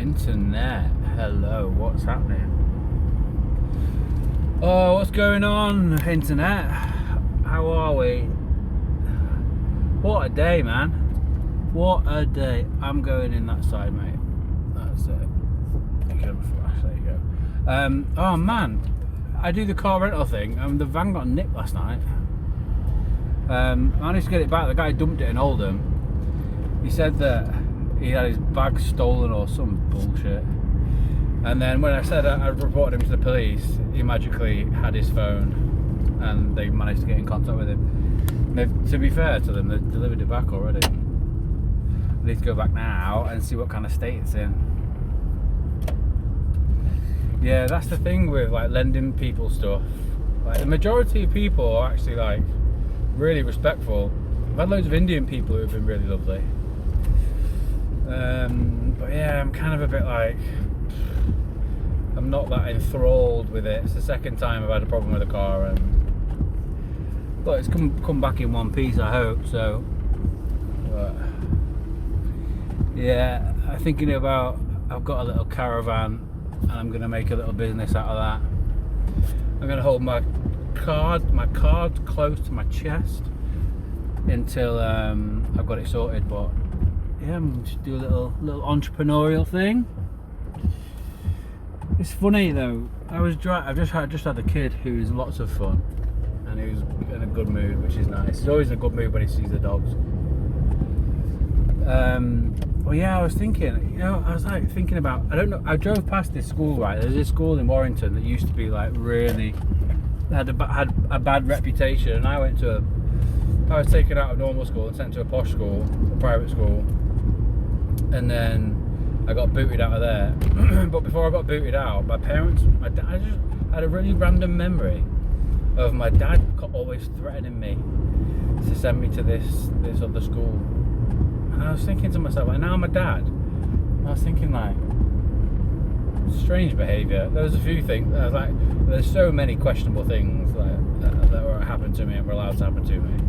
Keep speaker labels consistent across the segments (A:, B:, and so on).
A: Internet, hello, what's happening? Oh, what's going on, internet? How are we? What a day, man. What a day. I'm going in that side, mate. That's it. There you go. Oh man, I do the car rental thing, and the van got nicked last night. I managed to get it back. The guy dumped it in Oldham. He said that he had his bag stolen or some bullshit. And then when I said I reported him to the police, he magically had his phone and they managed to get in contact with him. To be fair to them, they've delivered it back already. I need to go back now and see what kind of state it's in. Yeah, that's the thing with like lending people stuff. Like the majority of people are actually like really respectful. I've had loads of Indian people who have been really lovely. But yeah, I'm kind of a bit like, I'm not that enthralled with it. It's the second time I've had a problem with a car, but it's come back in one piece, I hope. So, but yeah, I'm thinking about, I've got a little caravan and I'm going to make a little business out of that. I'm going to hold my card close to my chest until I've got it sorted. But yeah, I'm just do a little entrepreneurial thing. It's funny though. I've just had a kid who's lots of fun and who's in a good mood, which is nice. He's always in a good mood when he sees the dogs. Well, yeah, I was thinking. I was like thinking about. I don't know. I drove past this school. Right, there's this school in Warrington that used to be like really had a bad reputation, and I was taken out of normal school and sent to a posh school, a private school. And then I got booted out of there. But before I got booted out, I just had a really random memory of my dad always threatening me to send me to this other school. And I was thinking to myself, like, now I'm a dad. I was thinking like, strange behaviour. There was a few things. I was like, there's so many questionable things like that were happened to me and were allowed to happen to me.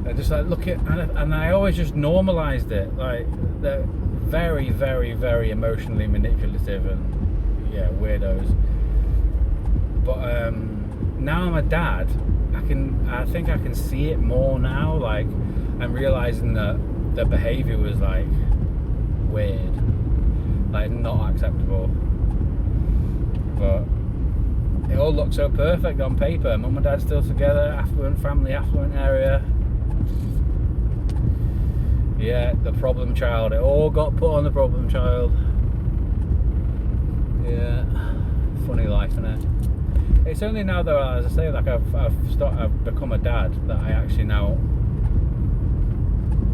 A: I just like look at, and I always just normalised it. Like they're very, very, very emotionally manipulative and yeah, weirdos. But now I'm a dad. I think I can see it more now. Like I'm realising that the behaviour was like weird, like not acceptable. But it all looked so perfect on paper. Mum and dad still together, affluent family, affluent area. Yeah, the problem child. It all got put on the problem child. Yeah, funny life, innit? It's only now though, as I say, like I've become a dad that I actually now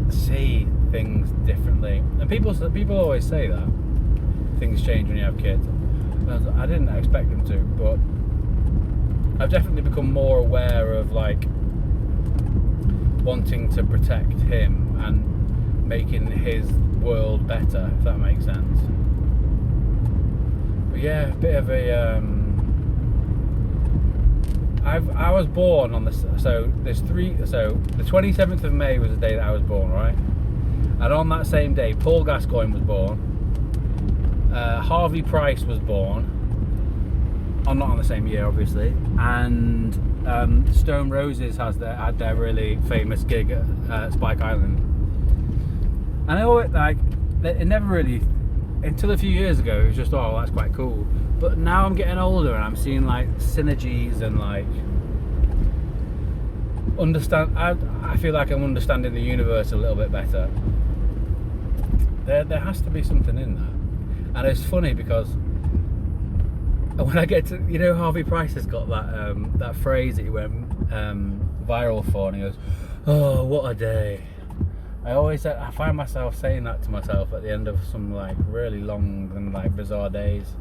A: see things differently. And people always say that things change when you have kids. And I didn't expect them to, but I've definitely become more aware of like wanting to protect him and making his world better, if that makes sense. But yeah, a bit of a I was born on the the 27th of May was the day that I was born, right? And on that same day, Paul Gascoigne was born, Harvey Price was born. I'm not on the same year, obviously, and Stone Roses had their really famous gig at Spike Island. And I always like it never really, until a few years ago, it was just, oh, that's quite cool. But now I'm getting older and I'm seeing like synergies and like I feel like I'm understanding the universe a little bit better. There has to be something in that. And it's funny because when I get to, Harvey Price has got that phrase that he went viral for, and he goes, oh, what a day. I find myself saying that to myself at the end of some like really long and like bizarre days,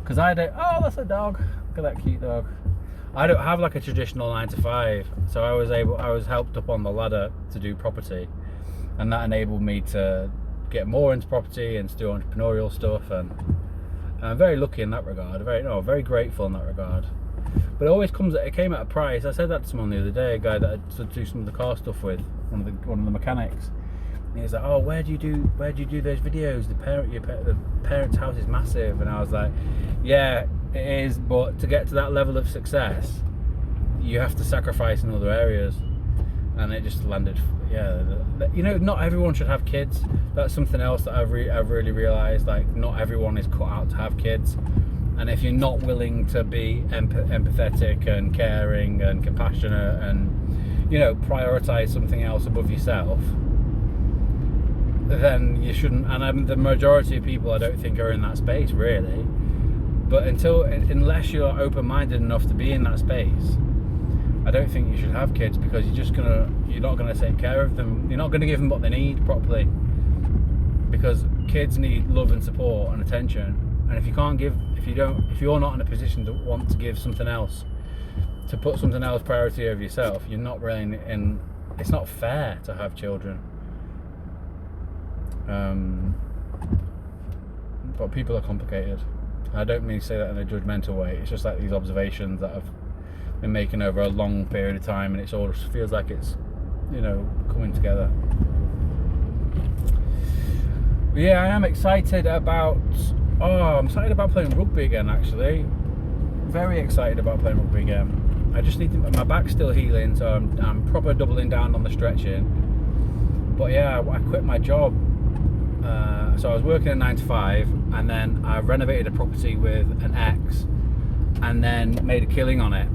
A: because I don't. Oh, that's a dog. Look at that cute dog. I don't have like a traditional 9 to 5, so I was helped up on the ladder to do property, and that enabled me to get more into property and to do entrepreneurial stuff, and I'm very lucky in that regard. Very grateful in that regard. But it came at a price. I said that to someone the other day, a guy that I to do some of the car stuff with, one of the mechanics. And he's like, oh, where do you do those videos? The parents' house is massive. And I was like, yeah, it is, but to get to that level of success, you have to sacrifice in other areas. And it just landed, not everyone should have kids. That's something else that I've really realised. Like, not everyone is cut out to have kids. And if you're not willing to be empathetic and caring and compassionate and, prioritise something else above yourself, then you shouldn't. And the majority of people, I don't think, are in that space, really. But unless you're open-minded enough to be in that space, I don't think you should have kids, because you're not gonna take care of them. You're not gonna give them what they need properly, because kids need love and support and attention. And if you're not in a position to want to give something else, to put something else priority over yourself, you're not really in. It's not fair to have children. But people are complicated. I don't mean to say that in a judgmental way. It's just like these observations that I've been making over a long period of time, and it all just feels like it's, coming together. But yeah, I am excited about. I'm excited about playing rugby again. Actually, very excited about playing rugby again. I just need to. My back's still healing, so I'm proper doubling down on the stretching. But yeah, I quit my job. So I was working a 9 to 5, and then I renovated a property with an ex, and then made a killing on it.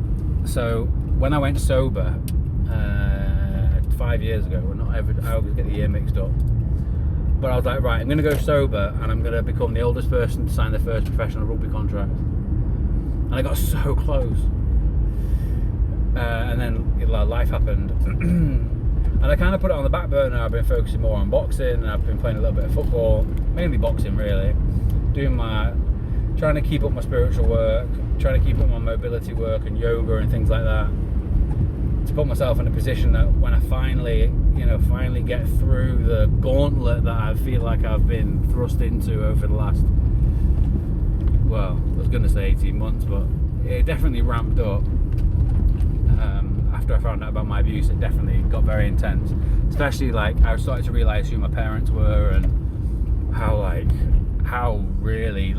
A: So when I went sober 5 years ago, I always get the year mixed up. But I was like, right, I'm going to go sober, and I'm going to become the oldest person to sign their first professional rugby contract. And I got so close. And then life happened. And I kind of put it on the back burner. I've been focusing more on boxing, and I've been playing a little bit of football, mainly boxing really. Trying to keep up my spiritual work, trying to keep up my mobility work and yoga and things like that, to put myself in a position that when I finally get through the gauntlet that I feel like I've been thrust into over the last, well, I was going to say 18 months, but it definitely ramped up. After I found out about my abuse, it definitely got very intense. Especially I started to realise who my parents were, and how really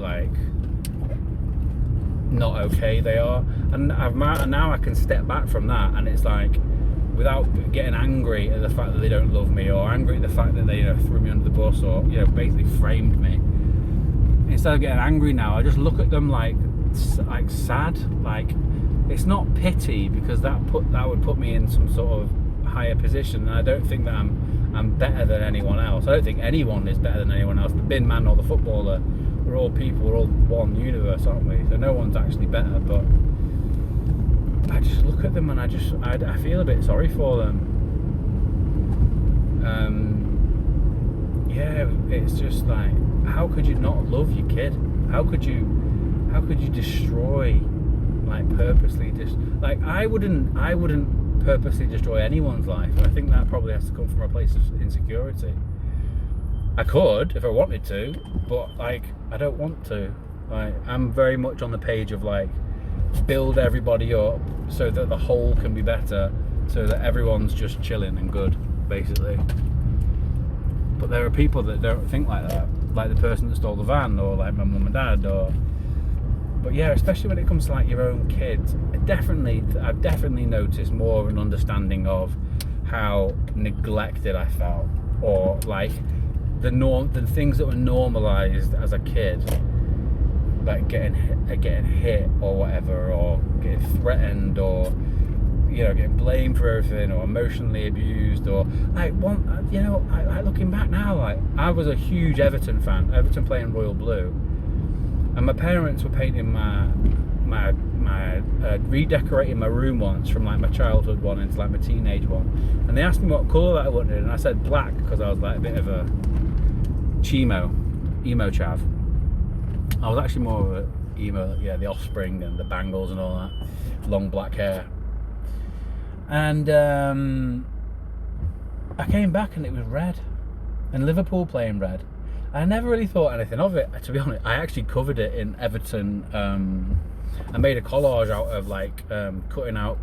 A: not okay they are. And now I can step back from that, and it's like, without getting angry at the fact that they don't love me, or angry at the fact that they threw me under the bus, or basically framed me. Instead of getting angry now, I just look at them like sad. It's not pity, because that would put me in some sort of higher position, and I don't think that I'm better than anyone else. I don't think anyone is better than anyone else. The bin man or the footballer, we're all people. We're all one universe, aren't we? So no one's actually better. But I just look at them, and I feel a bit sorry for them. It's just like, how could you not love your kid? How could you destroy? Purposely I wouldn't purposely destroy anyone's life. I think that probably has to come from a place of insecurity. I could if I wanted to, but I don't want to. I'm very much on the page of build everybody up so that the whole can be better, so that everyone's just chilling and good, basically. But there are people that don't think like that, like the person that stole the van, or like my mum and dad, But yeah, especially when it comes to your own kids, I've definitely noticed more of an understanding of how neglected I felt, or the things that were normalised as a kid, like getting hit or whatever, or getting threatened, or getting blamed for everything, or emotionally abused, or looking back now, I was a huge Everton fan, Everton playing Royal Blue. And my parents were painting redecorating my room once, from my childhood one into my teenage one. And they asked me what colour that I wanted, and I said black, because I was a bit of a emo chav. I was actually more of a emo, the Offspring and the bangles and all that, long black hair. And I came back and it was red, and Liverpool playing red. I never really thought anything of it, to be honest. I actually covered it in Everton. I made a collage out of cutting out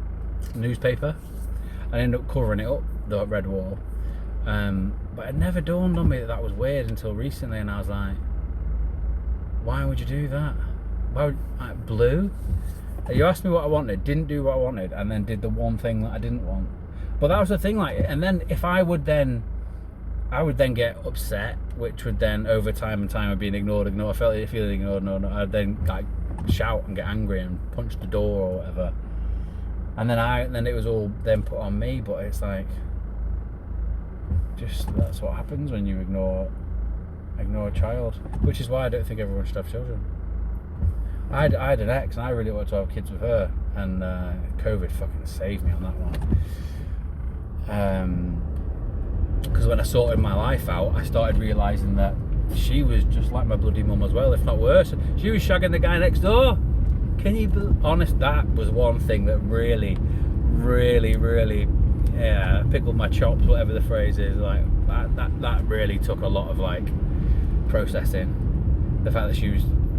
A: newspaper. I ended up covering it up, the red wall. But it never dawned on me that was weird until recently, and I was like, why would you do that? Why would, like, blue? You asked me what I wanted, didn't do what I wanted, and then did the one thing that I didn't want. But that was the thing, like, and then if I would then get upset, which would then over time of being ignored, I felt it feeling ignored, I'd then like shout and get angry and punch the door or whatever. And then it was all then put on me, but it's like, just that's what happens when you ignore a child, which is why I don't think everyone should have children. I had an ex and I really wanted to have kids with her, and COVID fucking saved me on that one. Because when I sorted my life out, I started realising that she was just like my bloody mum as well, if not worse. She was shagging the guy next door. Can you be honest? That was one thing that really, really, really, yeah, pickled my chops, whatever the phrase is. Like that really took a lot of like processing. The fact that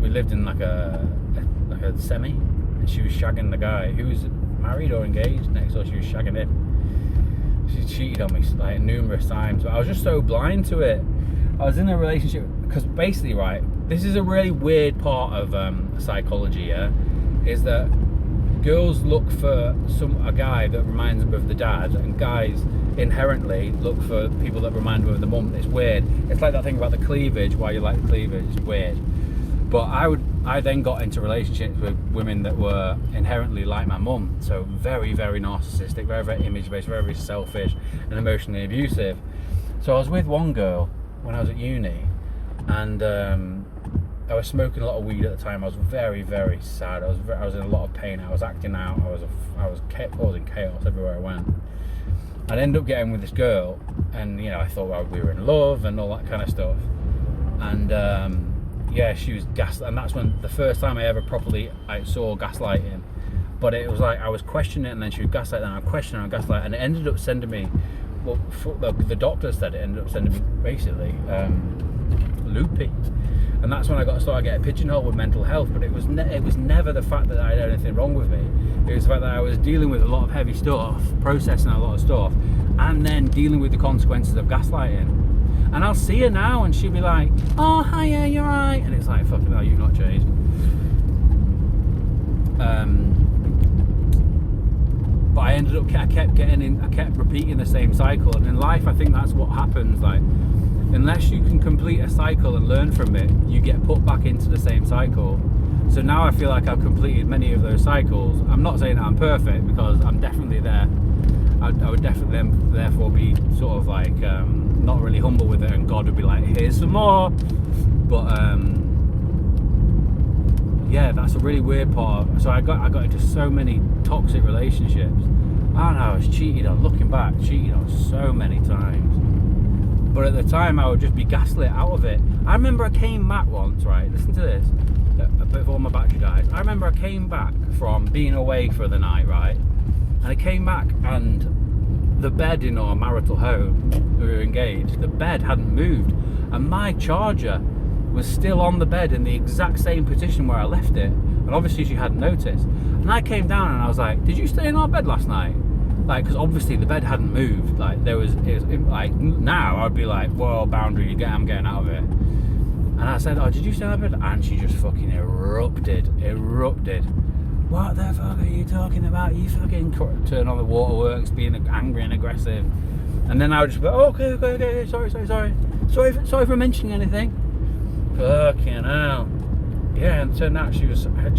A: we lived in like a semi, and she was shagging the guy who was married or engaged next door. She was shagging him. She cheated on me like numerous times, but I was just so blind to it. I was in a relationship because basically, right, this is a really weird part of psychology, yeah, is that girls look for a guy that reminds them of the dad, and guys inherently look for people that remind them of the mum. It's weird. It's like that thing about the cleavage, why you like the cleavage. It's weird. But I then got into relationships with women that were inherently like my mum, so very, very narcissistic, very, very image-based, very, very selfish and emotionally abusive. So I was with one girl when I was at uni, and I was smoking a lot of weed at the time. I was very, very sad. I was in a lot of pain. I was acting out. I was causing chaos everywhere I went. I'd end up getting with this girl, and I thought, well, we were in love and all that kind of stuff. And yeah, she was and that's when the first time I ever properly saw gaslighting. But it was like I was questioning it, and then she would gaslight, and I questioned her and gaslight, and it ended up sending me, well, the doctor said it ended up sending me basically loopy. And that's when I started getting pigeonholed with mental health. But it was never the fact that I had anything wrong with me. It was the fact that I was dealing with a lot of heavy stuff, processing a lot of stuff, and then dealing with the consequences of gaslighting. And I'll see her now, and she'll be like, "Oh, hiya, you're right," and it's like, "Fucking hell, you've not changed." But I kept repeating the same cycle, and in life, I think that's what happens. Like, unless you can complete a cycle and learn from it, you get put back into the same cycle. So now I feel like I've completed many of those cycles. I'm not saying that I'm perfect, because I'm definitely there. I would definitely then therefore be sort of like not really humble with it, and God would be like, here's some more. But yeah, that's a really weird part. So I got into so many toxic relationships. I don't know, I was cheated on, looking back, cheated on so many times. But at the time, I would just be gaslit out of it. I remember I came back once, right, listen to this, before my battery died. I remember I came back from being away for the night, right, and I came back, and the bed in our marital home, we were engaged, the bed hadn't moved, and my charger was still on the bed in the exact same position where I left it, and obviously she hadn't noticed. And I came down and I was like, "Did you stay in our bed last night?" Like, because obviously the bed hadn't moved. Like, it was like, now I'd be like, "Whoa, boundary, I'm getting out of it." And I said, "Oh, did you stay in our bed?" And she just fucking erupted. "What the fuck are you talking about? You fucking turn on the waterworks, being angry and aggressive." And then I would just be like, "Oh, okay, sorry for mentioning anything." Fucking hell. Yeah, and it turned out she was, I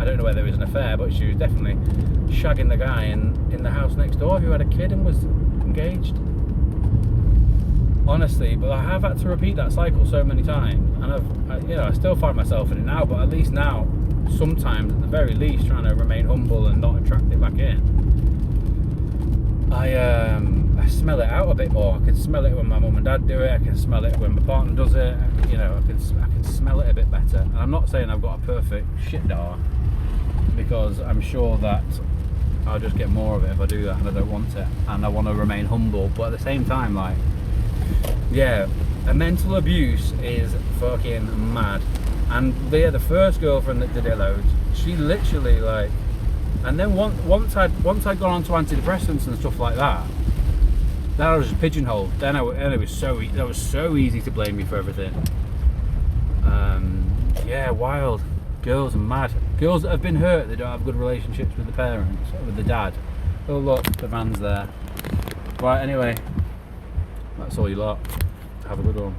A: don't know whether it was an affair, but she was definitely shagging the guy in the house next door who had a kid and was engaged. Honestly, but I have had to repeat that cycle so many times, and I still find myself in it now, but at least now, sometimes at the very least, trying to remain humble and not attract it back in, I smell it out a bit more. I can smell it when my mum and dad do it. I can smell it when my partner does it. I can smell it a bit better. And I'm not saying I've got a perfect shit dar, because I'm sure that I'll just get more of it if I do that, and I don't want it, and I want to remain humble. But at the same time, like, yeah, a mental abuse is fucking mad. And the first girlfriend that did it loads, she literally, like, and then once I'd gone on to antidepressants and stuff like that, Then I was just pigeonholed. Then it was that was so easy to blame me for everything. Yeah, wild. Girls are mad. Girls that have been hurt, they don't have good relationships with the parents, with the dad. Oh look, the van's there. Right, anyway, that's all you lot. Have a good one.